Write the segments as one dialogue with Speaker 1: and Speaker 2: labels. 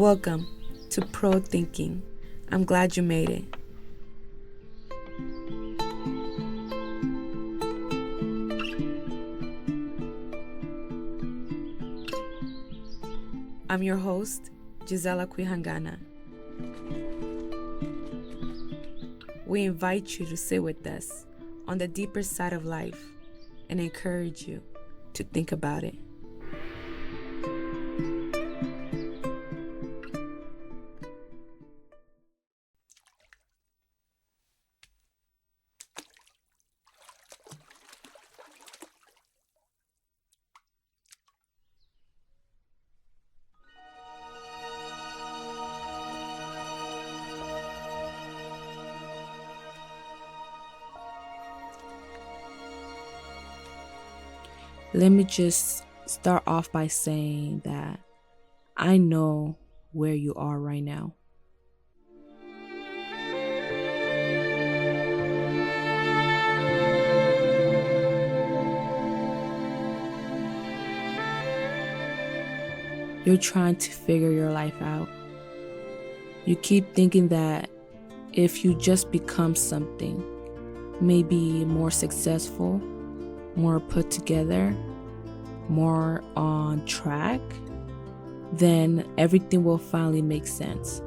Speaker 1: Welcome to Pro Thinking. I'm glad you made it. I'm your host, Gizela. We invite you to sit with us on the deeper side of life and encourage you to think about it. Let me just start off by saying that I know where you are right now. You're trying to figure your life out. You keep thinking that if you just become something, maybe more successful, more put together, more on track, then everything will finally make sense.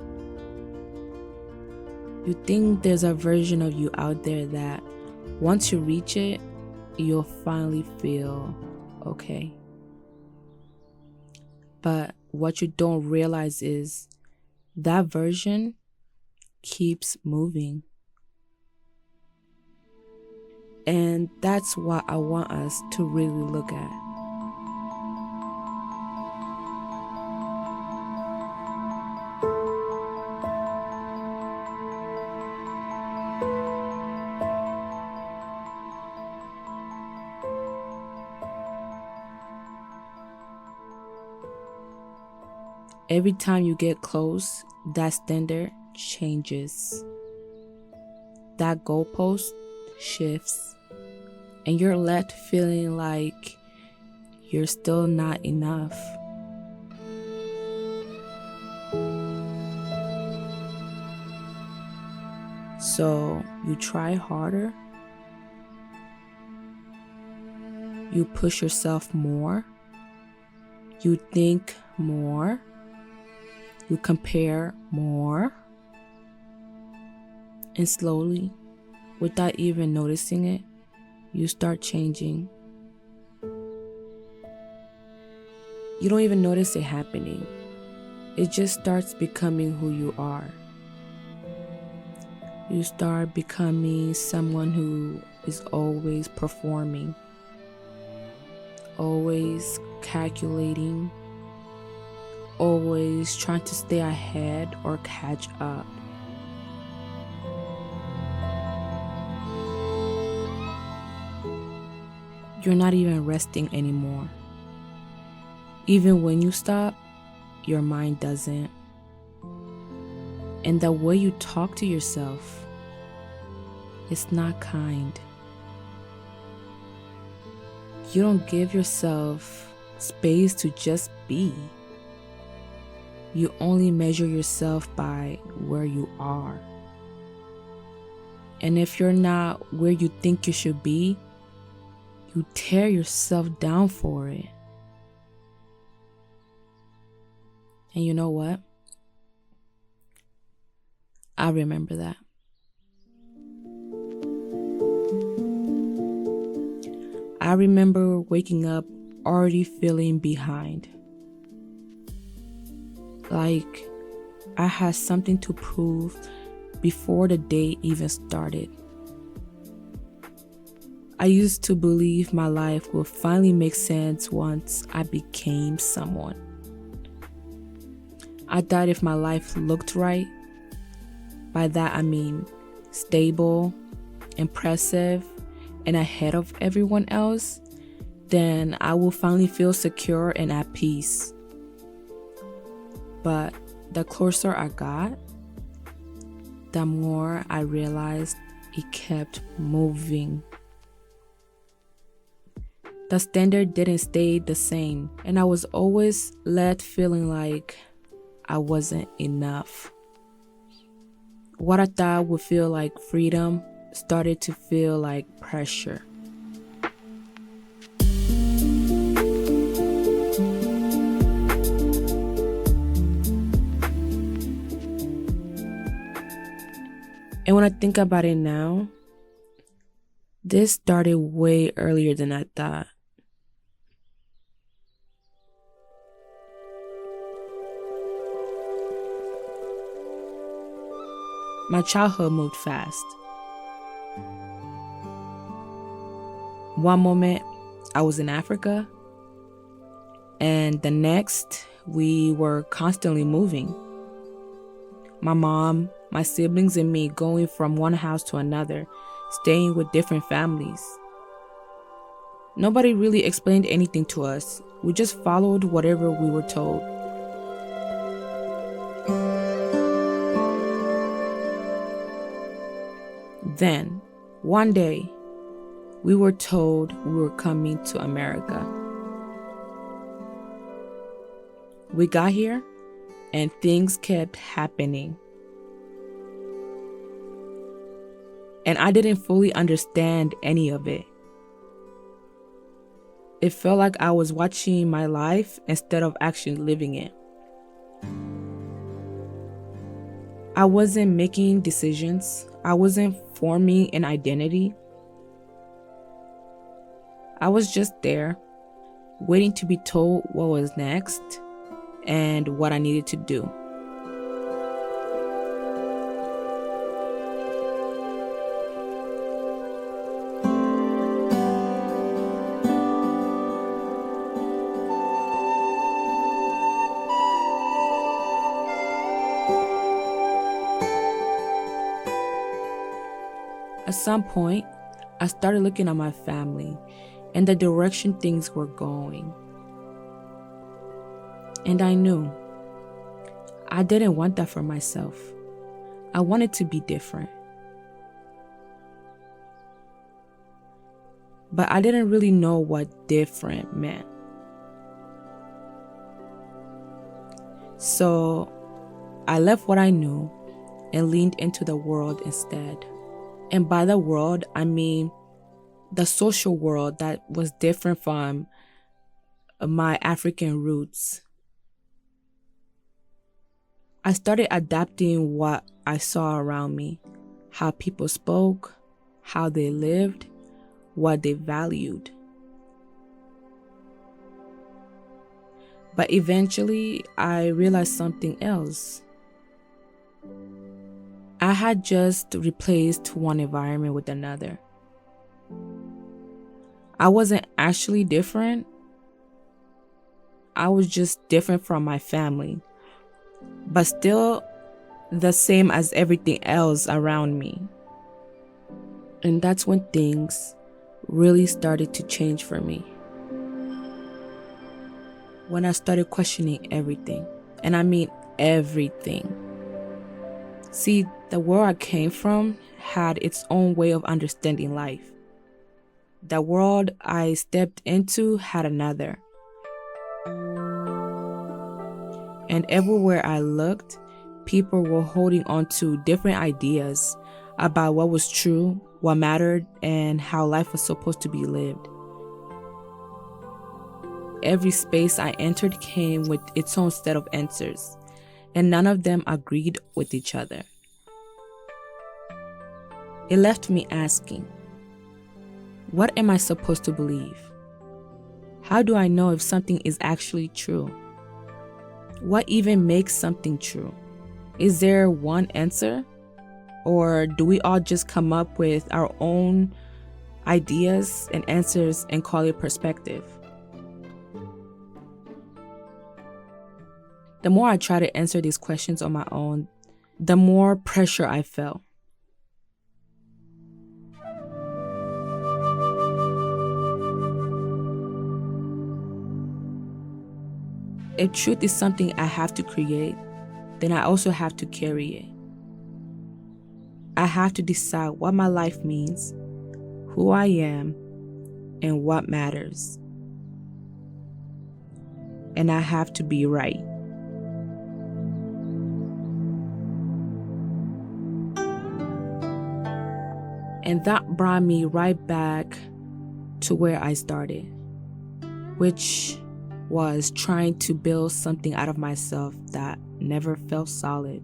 Speaker 1: You think there's a version of you out there that once you reach it, you'll finally feel okay. But what you don't realize is that version keeps moving. And that's what I want us to really look at. Every time you get close, that standard changes. That goalpost shifts, and you're left feeling like you're still not enough. So you try harder, you push yourself more, you think more, you compare more, and slowly, without even noticing it, you start changing. You don't even notice it happening. It just starts becoming who you are. You start becoming someone who is always performing, always calculating, always trying to stay ahead or catch up. You're not even resting anymore. Even when you stop, your mind doesn't. And the way you talk to yourself, it's not kind. You don't give yourself space to just be. You only measure yourself by where you are. And if you're not where you think you should be, you tear yourself down for it. And you know what? I remember that. I remember waking up already feeling behind. Like I had something to prove before the day even started. I used to believe my life would finally make sense once I became someone. I thought if my life looked right, by that I mean stable, impressive, and ahead of everyone else, then I will finally feel secure and at peace. But the closer I got, the more I realized it kept moving. The standard didn't stay the same, and I was always left feeling like I wasn't enough. What I thought would feel like freedom started to feel like pressure. And when I think about it now, this started way earlier than I thought. My childhood moved fast. One moment, I was in Africa, and the next, we were constantly moving. My mom, my siblings, and me going from one house to another, staying with different families. Nobody really explained anything to us. We just followed whatever we were told. Then, one day, we were told we were coming to America. We got here, and things kept happening. And I didn't fully understand any of it. It felt like I was watching my life instead of actually living it. I wasn't making decisions. I wasn't forming an identity. I was just there, waiting to be told what was next and what I needed to do. At some point, I started looking at my family and the direction things were going. And I knew I didn't want that for myself. I wanted to be different. But I didn't really know what different meant. So I left what I knew and leaned into the world instead. And by the world, I mean the social world that was different from my African roots. I started adapting what I saw around me, how people spoke, how they lived, what they valued. But eventually, I realized something else. I had just replaced one environment with another. I wasn't actually different. I was just different from my family, but still the same as everything else around me. And that's when things really started to change for me. When I started questioning everything, and I mean everything. See, the world I came from had its own way of understanding life. The world I stepped into had another. And everywhere I looked, people were holding on to different ideas about what was true, what mattered, and how life was supposed to be lived. Every space I entered came with its own set of answers, and none of them agreed with each other. It left me asking, what am I supposed to believe? How do I know if something is actually true? What even makes something true? Is there one answer? Or do we all just come up with our own ideas and answers and call it perspective? The more I try to answer these questions on my own, the more pressure I felt. If truth is something I have to create, then I also have to carry it. I have to decide what my life means, who I am, and what matters. And I have to be right. And that brought me right back to where I started, which was trying to build something out of myself that never felt solid.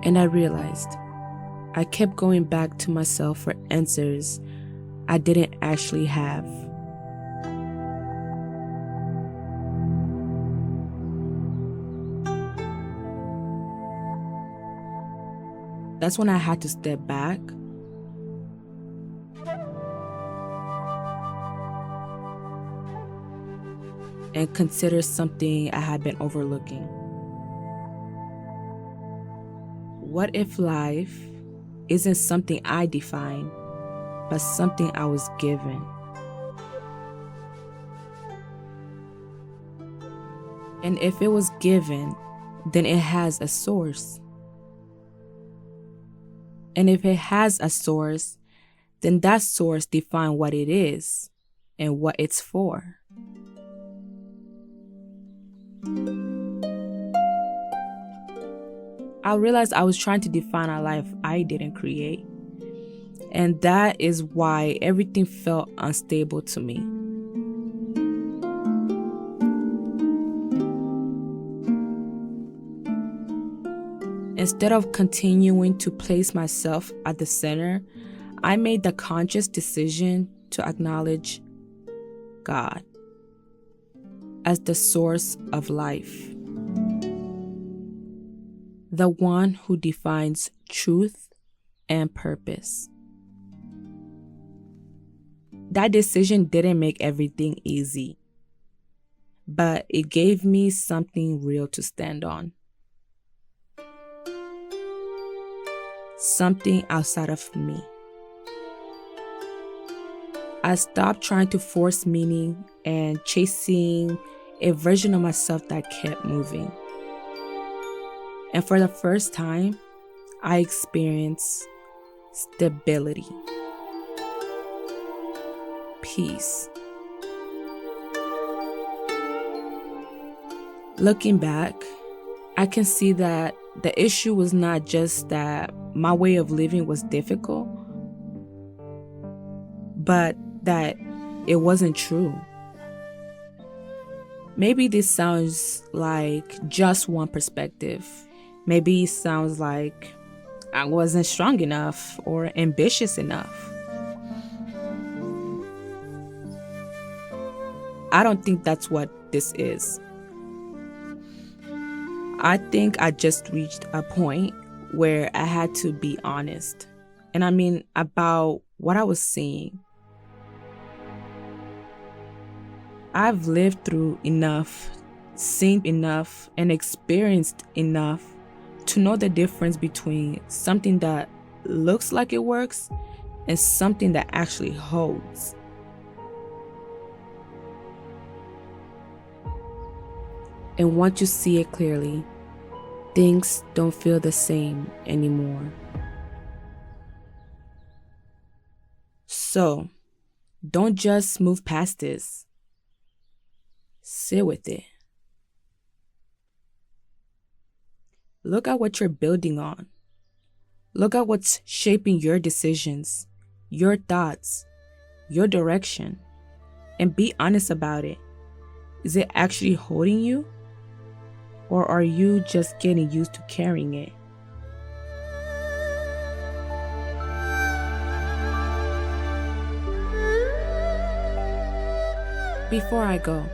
Speaker 1: And I realized I kept going back to myself for answers I didn't actually have. That's when I had to step back and consider something I had been overlooking. What if life isn't something I define, but something I was given? And if it was given, then it has a source. And if it has a source, then that source defines what it is and what it's for. I realized I was trying to define a life I didn't create. And that is why everything felt unstable to me. Instead of continuing to place myself at the center, I made the conscious decision to acknowledge God as the source of life, the one who defines truth and purpose. That decision didn't make everything easy, but it gave me something real to stand on. Something outside of me. I stopped trying to force meaning and chasing a version of myself that kept moving. And for the first time, I experienced stability, peace. Looking back, I can see that the issue was not just that my way of living was difficult, but that it wasn't true. Maybe this sounds like just one perspective. Maybe it sounds like I wasn't strong enough or ambitious enough. I don't think that's what this is. I think I just reached a point where I had to be honest. And I mean about what I was seeing. I've lived through enough, seen enough, and experienced enough to know the difference between something that looks like it works and something that actually holds. And once you see it clearly, things don't feel the same anymore. So, don't just move past this. Sit with it. Look at what you're building on. Look at what's shaping your decisions, your thoughts, your direction, and be honest about it. Is it actually holding you? Or are you just getting used to carrying it? Before I go,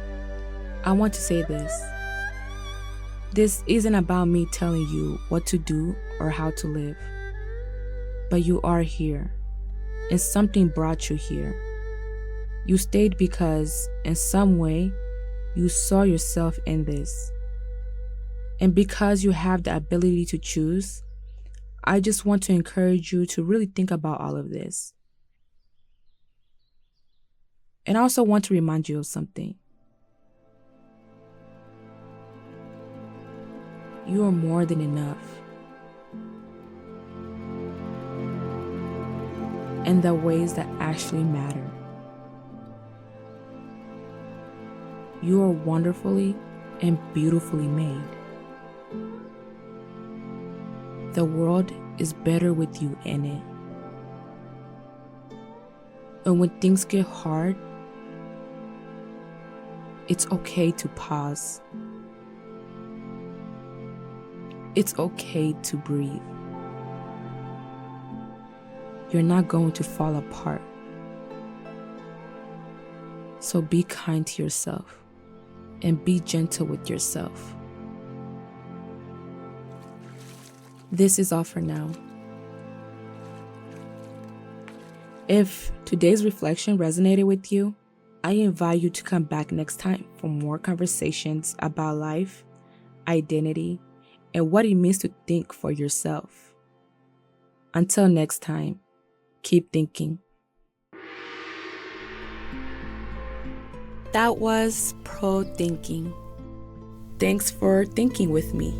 Speaker 1: I want to say this. This isn't about me telling you what to do or how to live. But you are here, and something brought you here. You stayed because, in some way, you saw yourself in this. And because you have the ability to choose, I just want to encourage you to really think about all of this. And I also want to remind you of something. You are more than enough. In the ways that actually matter. You are wonderfully and beautifully made. The world is better with you in it. And when things get hard, it's okay to pause. It's okay to breathe. You're not going to fall apart. So be kind to yourself and be gentle with yourself. This is all for now. If today's reflection resonated with you, I invite you to come back next time for more conversations about life, identity, and what it means to think for yourself. Until next time, keep thinking. That was Pro Thinking. Thanks for thinking with me.